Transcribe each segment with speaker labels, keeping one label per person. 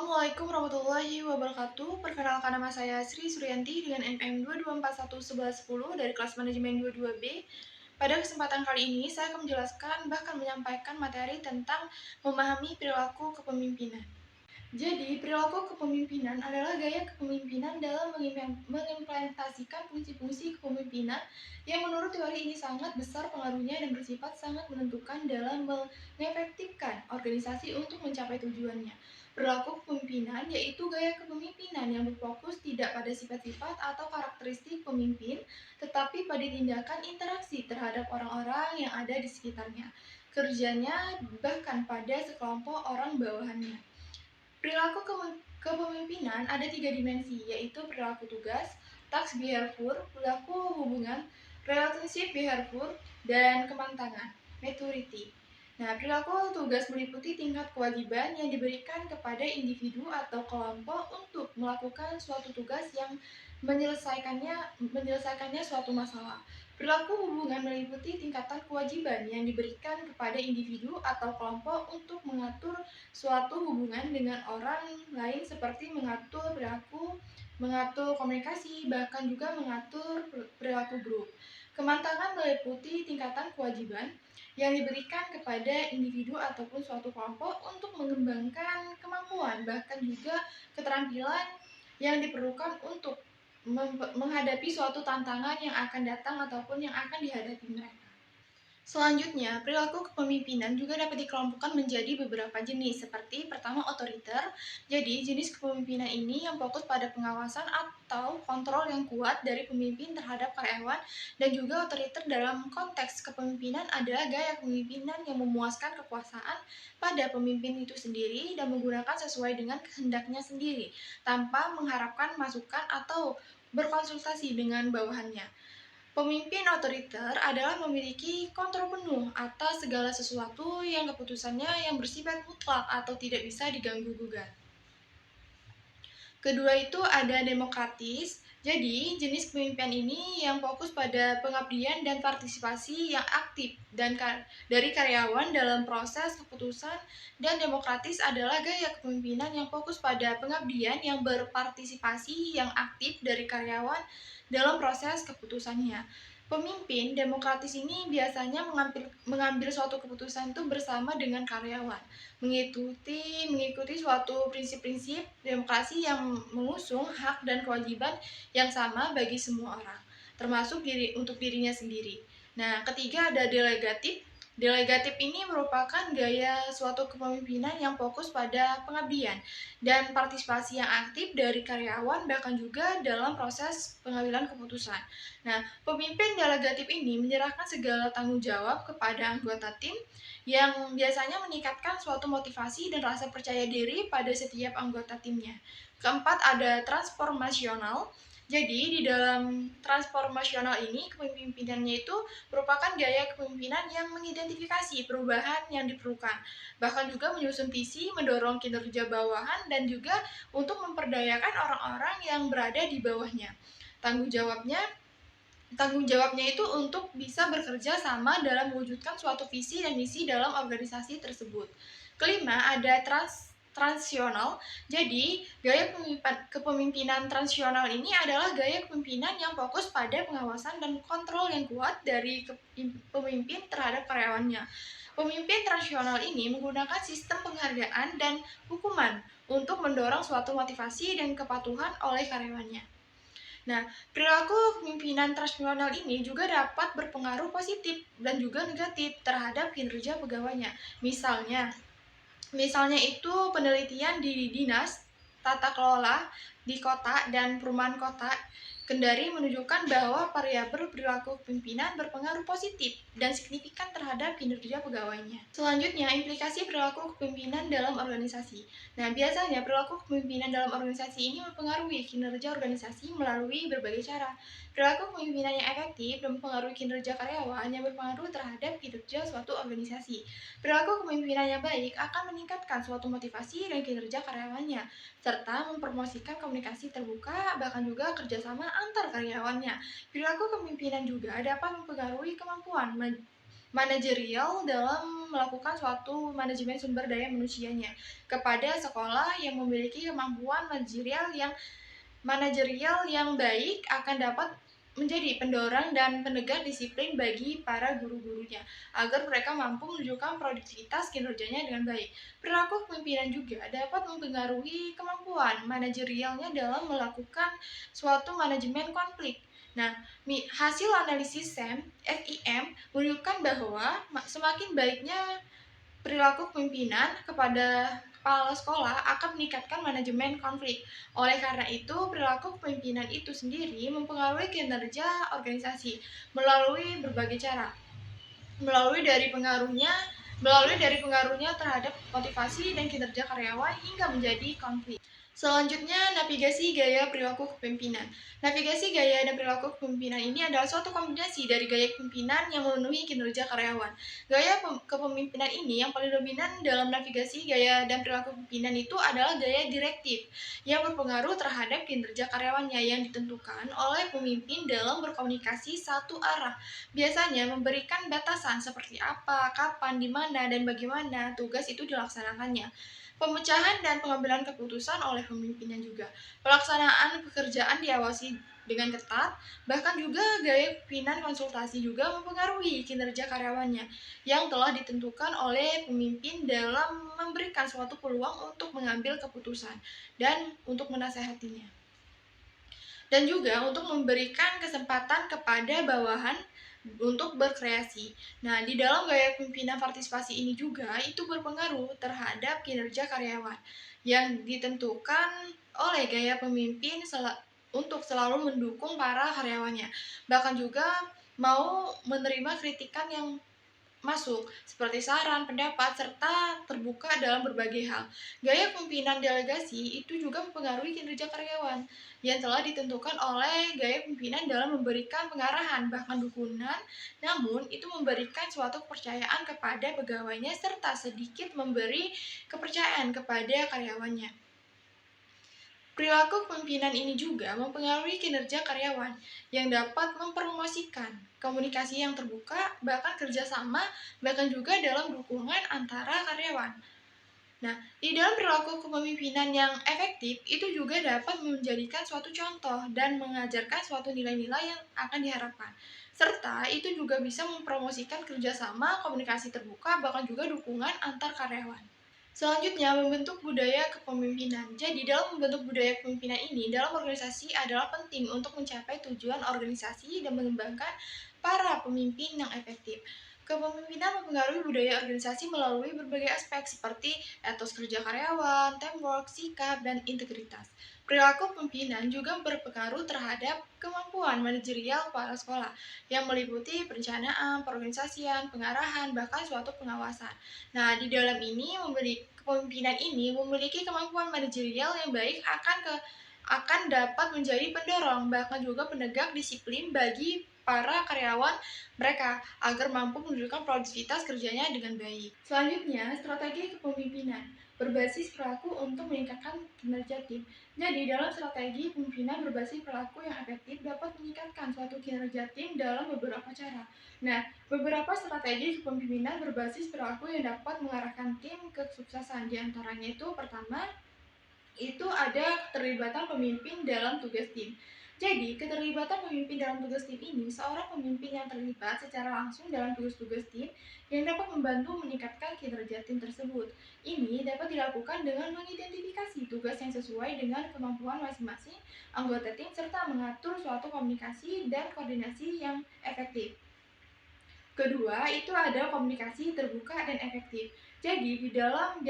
Speaker 1: Assalamualaikum warahmatullahi wabarakatuh. Perkenalkan, nama saya Sri Suryanti dengan NPM 22411110 dari kelas manajemen 22B. Pada kesempatan kali ini, saya akan menjelaskan bahkan menyampaikan materi tentang memahami perilaku kepemimpinan. Jadi, perilaku kepemimpinan adalah gaya kepemimpinan dalam mengimplementasikan fungsi-fungsi kepemimpinan yang menurut teori ini sangat besar pengaruhnya dan bersifat sangat menentukan dalam mengefektifkan organisasi untuk mencapai tujuannya. Perilaku kepemimpinan yaitu gaya kepemimpinan yang berfokus tidak pada sifat-sifat atau karakteristik pemimpin, tetapi pada tindakan interaksi terhadap orang-orang yang ada di sekitarnya, kerjanya, bahkan pada sekelompok orang bawahannya. Perilaku kepemimpinan ada tiga dimensi, yaitu perilaku tugas, task behavior, perilaku hubungan, relationship behavior, dan kemantangan, maturity. Nah, perilaku tugas meliputi tingkat kewajiban yang diberikan kepada individu atau kelompok untuk melakukan suatu tugas yang menyelesaikannya suatu masalah. Perilaku hubungan meliputi tingkatan kewajiban yang diberikan kepada individu atau kelompok untuk mengatur suatu hubungan dengan orang lain seperti mengatur perilaku, mengatur komunikasi, bahkan juga mengatur perilaku grup. Kemantangan meliputi tingkatan kewajiban yang diberikan kepada individu ataupun suatu kelompok untuk mengembangkan kemampuan, bahkan juga keterampilan yang diperlukan untuk menghadapi suatu tantangan yang akan datang ataupun yang akan dihadapi mereka. Selanjutnya, perilaku kepemimpinan juga dapat dikelompokkan menjadi beberapa jenis, seperti pertama otoriter. Jadi, jenis kepemimpinan ini yang fokus pada pengawasan atau kontrol yang kuat dari pemimpin terhadap karyawan, dan juga otoriter dalam konteks kepemimpinan adalah gaya kepemimpinan yang memuaskan kekuasaan pada pemimpin itu sendiri dan menggunakan sesuai dengan kehendaknya sendiri, tanpa mengharapkan masukan atau berkonsultasi dengan bawahannya. Pemimpin otoriter adalah memiliki kontrol penuh atas segala sesuatu yang keputusannya yang bersifat mutlak atau tidak bisa diganggu-gugat. Kedua itu ada demokratis. Jadi, jenis kepemimpinan ini yang fokus pada pengabdian dan partisipasi yang aktif dan dari karyawan dalam proses keputusan, dan demokratis adalah gaya kepemimpinan yang fokus pada pengabdian yang berpartisipasi yang aktif dari karyawan dalam proses keputusannya. Pemimpin demokratis ini biasanya mengambil suatu keputusan itu bersama dengan karyawan, mengikuti suatu prinsip-prinsip demokrasi yang mengusung hak dan kewajiban yang sama bagi semua orang, termasuk untuk dirinya sendiri. Nah, ketiga ada delegatif. Delegatif ini merupakan gaya suatu kepemimpinan yang fokus pada pengabdian dan partisipasi yang aktif dari karyawan, bahkan juga dalam proses pengambilan keputusan. Nah, pemimpin delegatif ini menyerahkan segala tanggung jawab kepada anggota tim yang biasanya meningkatkan suatu motivasi dan rasa percaya diri pada setiap anggota timnya. Keempat, ada transformasional. Jadi, di dalam transformasional ini, kepemimpinannya itu merupakan gaya kepemimpinan yang mengidentifikasi perubahan yang diperlukan, bahkan juga menyusun visi, mendorong kinerja bawahan, dan juga untuk memperdayakan orang-orang yang berada di bawahnya. Tanggung jawabnya itu untuk bisa bekerja sama dalam mewujudkan suatu visi dan misi dalam organisasi tersebut. Kelima, ada transisional. Jadi, gaya kepemimpinan transisional ini adalah gaya kepemimpinan yang fokus pada pengawasan dan kontrol yang kuat dari pemimpin terhadap karyawannya. Pemimpin transisional ini menggunakan sistem penghargaan dan hukuman untuk mendorong suatu motivasi dan kepatuhan oleh karyawannya. Nah, perilaku kepemimpinan transnasional ini juga dapat berpengaruh positif dan juga negatif terhadap kinerja pegawainya. Misalnya itu penelitian di Dinas Tata Kelola di Kota dan Perumahan Kota Kendari menunjukkan bahwa variabel perilaku pimpinan berpengaruh positif dan signifikan terhadap kinerja pegawainya. Selanjutnya, implikasi perilaku kepemimpinan dalam organisasi. Nah, biasanya perilaku kepemimpinan dalam organisasi ini mempengaruhi kinerja organisasi melalui berbagai cara. Perilaku kepemimpinan yang efektif dan mempengaruhi kinerja karyawan yang berpengaruh terhadap kinerja suatu organisasi. Perilaku kepemimpinan yang baik akan meningkatkan suatu motivasi dan kinerja karyawannya, serta mempromosikan komunikasi terbuka, bahkan juga kerjasama antar karyawannya. Perilaku kepemimpinan juga dapat mempengaruhi kemampuan manajerial dalam melakukan suatu manajemen sumber daya manusianya kepada sekolah yang memiliki kemampuan manajerial yang baik akan dapat menjadi pendorong dan penegak disiplin bagi para guru-gurunya agar mereka mampu menunjukkan produktivitas kinerjanya dengan baik. Perilaku kepemimpinan juga dapat mempengaruhi kemampuan manajerialnya dalam melakukan suatu manajemen konflik. Nah, hasil analisis FIM menunjukkan bahwa semakin baiknya perilaku pimpinan kepada kepala sekolah akan meningkatkan manajemen konflik. Oleh karena itu, perilaku pimpinan itu sendiri mempengaruhi kinerja organisasi melalui berbagai cara. Melalui dari pengaruhnya terhadap motivasi dan kinerja karyawan hingga menjadi konflik. Selanjutnya, navigasi gaya perilaku kepemimpinan. Navigasi gaya dan perilaku kepemimpinan ini adalah suatu kombinasi dari gaya kepemimpinan yang memenuhi kinerja karyawan. Gaya kepemimpinan ini yang paling dominan dalam navigasi gaya dan perilaku kepemimpinan itu adalah gaya direktif yang berpengaruh terhadap kinerja karyawannya yang ditentukan oleh pemimpin dalam berkomunikasi satu arah. Biasanya memberikan batasan seperti apa, kapan, di mana, dan bagaimana tugas itu dilaksanakannya. Pemecahan dan pengambilan keputusan oleh pemimpinnya juga. Pelaksanaan pekerjaan diawasi dengan ketat, bahkan juga gaya pimpinan konsultasi juga mempengaruhi kinerja karyawannya yang telah ditentukan oleh pemimpin dalam memberikan suatu peluang untuk mengambil keputusan dan untuk menasehatinya. Dan juga untuk memberikan kesempatan kepada bawahan untuk berkreasi. Nah, di dalam gaya pimpinan partisipasi ini juga itu berpengaruh terhadap kinerja karyawan yang ditentukan oleh gaya pemimpin untuk selalu mendukung para karyawannya. Bahkan juga mau menerima kritikan yang masuk seperti saran, pendapat, serta terbuka dalam berbagai hal. Gaya pimpinan delegasi itu juga mempengaruhi kinerja karyawan yang telah ditentukan oleh gaya pimpinan dalam memberikan pengarahan bahkan dukungan, namun itu memberikan suatu kepercayaan kepada pegawainya serta sedikit memberi kepercayaan kepada karyawannya. Perilaku kepemimpinan ini juga mempengaruhi kinerja karyawan yang dapat mempromosikan komunikasi yang terbuka, bahkan kerjasama, bahkan juga dalam dukungan antara karyawan. Nah, di dalam perilaku kepemimpinan yang efektif, itu juga dapat menjadikan suatu contoh dan mengajarkan suatu nilai-nilai yang akan diharapkan. Serta itu juga bisa mempromosikan kerjasama, komunikasi terbuka, bahkan juga dukungan antar karyawan. Selanjutnya, membentuk budaya kepemimpinan. Jadi, dalam membentuk budaya kepemimpinan ini, dalam organisasi adalah penting untuk mencapai tujuan organisasi dan mengembangkan para pemimpin yang efektif. Kepemimpinan mempengaruhi budaya organisasi melalui berbagai aspek seperti etos kerja karyawan, teamwork, sikap, dan integritas. Perilaku pimpinan juga berpengaruh terhadap kemampuan manajerial para sekolah yang meliputi perencanaan, perorganisasian, pengarahan, bahkan suatu pengawasan. Nah, di dalam ini kepemimpinan ini memiliki kemampuan manajerial yang baik akan dapat menjadi pendorong bahkan juga penegak disiplin bagi para karyawan mereka agar mampu menunjukkan produktivitas kerjanya dengan baik. Selanjutnya, strategi kepemimpinan berbasis perilaku untuk meningkatkan kinerja tim. Jadi, dalam strategi pemimpinan berbasis perilaku yang efektif dapat meningkatkan suatu kinerja tim dalam beberapa cara. Nah, beberapa strategi kepemimpinan berbasis perilaku yang dapat mengarahkan tim ke kesuksesan. Di antaranya itu pertama, itu ada keterlibatan pemimpin dalam tugas tim. Jadi, keterlibatan pemimpin dalam tugas tim ini seorang pemimpin yang terlibat secara langsung dalam tugas-tugas tim yang dapat membantu meningkatkan kinerja tim tersebut. Ini dapat dilakukan dengan mengidentifikasi tugas yang sesuai dengan kemampuan masing-masing anggota tim serta mengatur suatu komunikasi dan koordinasi yang efektif. Kedua, itu ada komunikasi terbuka dan efektif. Jadi, di dalam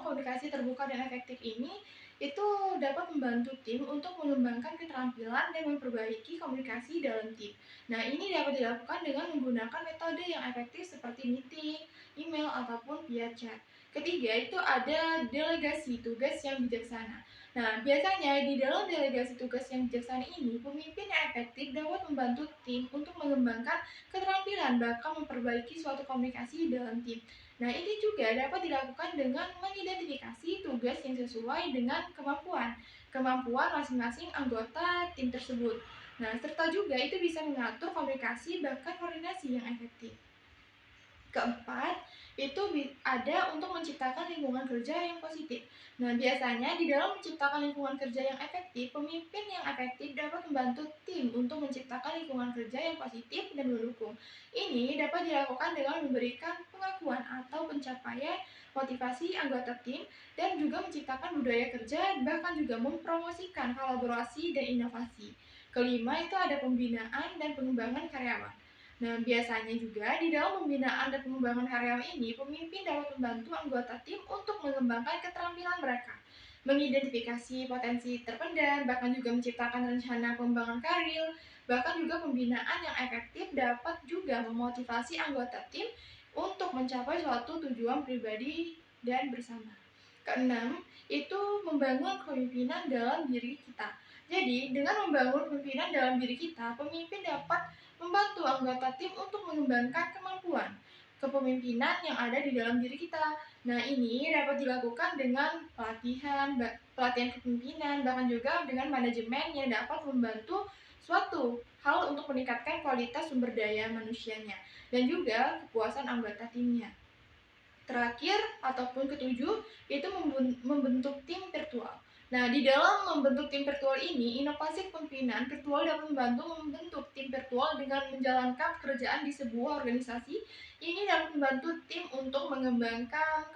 Speaker 1: komunikasi terbuka dan efektif ini, itu dapat membantu tim untuk mengembangkan keterampilan dan memperbaiki komunikasi dalam tim. Nah, ini dapat dilakukan dengan menggunakan metode yang efektif seperti meeting, email, ataupun via chat. Ketiga, itu ada delegasi tugas yang bijaksana. Nah, biasanya di dalam delegasi tugas yang bijaksana ini, pemimpin yang efektif dapat membantu tim untuk mengembangkan keterampilan bahkan memperbaiki suatu komunikasi dalam tim. Nah, ini juga dapat dilakukan dengan mengidentifikasi tugas yang sesuai dengan kemampuan masing-masing anggota tim tersebut. Nah, serta juga itu bisa mengatur komunikasi bahkan koordinasi yang efektif. Keempat, itu ada untuk menciptakan lingkungan kerja yang positif. Nah, biasanya di dalam menciptakan lingkungan kerja yang efektif, pemimpin yang efektif dapat membantu tim untuk menciptakan lingkungan kerja yang positif dan mendukung. Ini dapat dilakukan dengan memberikan pengakuan atau pencapaian, motivasi anggota tim, dan juga menciptakan budaya kerja, bahkan juga mempromosikan kolaborasi dan inovasi. Kelima, itu ada pembinaan dan pengembangan karyawan. Nah, biasanya juga di dalam pembinaan dan pengembangan karyawan ini, pemimpin dapat membantu anggota tim untuk mengembangkan keterampilan mereka, mengidentifikasi potensi terpendam, bahkan juga menciptakan rencana pengembangan karir. Bahkan juga pembinaan yang efektif dapat juga memotivasi anggota tim untuk mencapai suatu tujuan pribadi dan bersama. Keenam, itu membangun kepemimpinan dalam diri kita. Jadi, dengan membangun kepemimpinan dalam diri kita, pemimpin dapat membantu anggota tim untuk mengembangkan kemampuan kepemimpinan yang ada di dalam diri kita. Nah, ini dapat dilakukan dengan pelatihan kepemimpinan, bahkan juga dengan manajemen yang dapat membantu suatu hal untuk meningkatkan kualitas sumber daya manusianya dan juga kepuasan anggota timnya. Terakhir ataupun ketujuh, itu membentuk tim virtual. Nah, di dalam membentuk tim virtual ini, inovasi kepemimpinan virtual dapat membantu membentuk tim virtual dengan menjalankan pekerjaan di sebuah organisasi. Ini dapat membantu tim untuk mengembangkan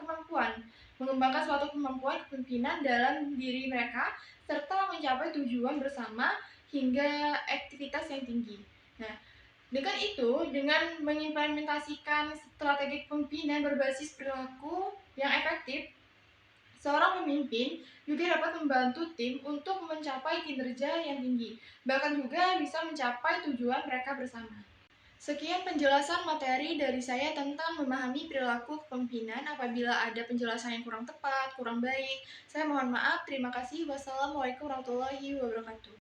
Speaker 1: suatu kemampuan kepemimpinan dalam diri mereka, serta mencapai tujuan bersama hingga aktivitas yang tinggi. Nah, dengan mengimplementasikan strategi kepemimpinan berbasis perilaku yang efektif, seorang pemimpin juga dapat membantu tim untuk mencapai kinerja yang tinggi, bahkan juga bisa mencapai tujuan mereka bersama. Sekian penjelasan materi dari saya tentang memahami perilaku kepemimpinan. Apabila ada penjelasan yang kurang tepat, kurang baik, saya mohon maaf. Terima kasih. Wassalamualaikum warahmatullahi wabarakatuh.